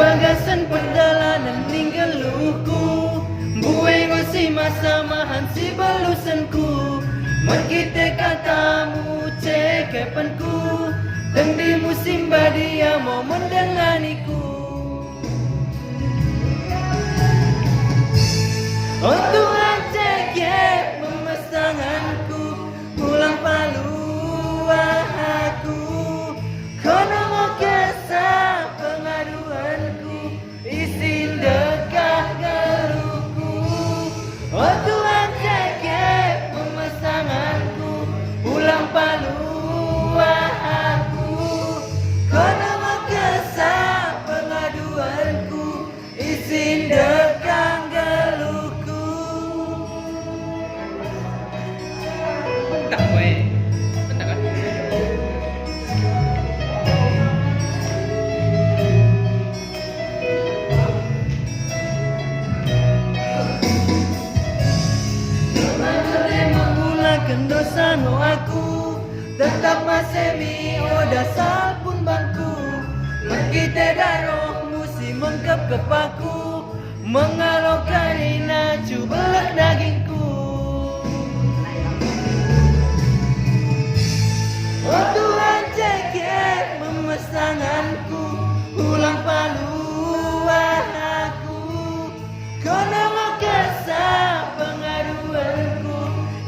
bagasan perjalanan ninggal luku, bueng si masa mahan si balusanku, merkite katamu cekepanku, dan di musim badia mau mendenganiku. Oh Tuhan cekep memesanganku, pulang palu aku, kono mau kesah pengaduanku, isin dekah galuku. Oh Tuhan cekep memesanganku, pulang palu aku, kono mau kesah pengaduanku, isin dekah galuku. Tak boleh. Bentar kan? Dosa no aku tetap masih mi dasar pun bangku, mengkite daroh musi mengkep kepaku, mengalau karina cubelah dagingku. Oh Tuhan cekep memesanganku, pulang palu aku, kono mau kesah pengaduanku,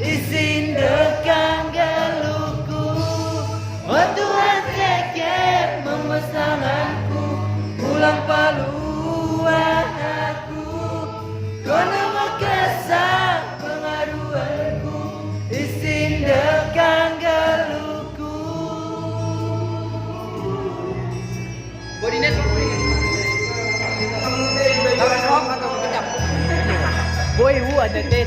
isin dekang galuku. Oh Tuhan cekep memesanganku, pulang palu aku, kono mau kesah pengaduanku, isin dekang galuku. Bodinya sok. Kalau sok atau kejap. Boy, ada teh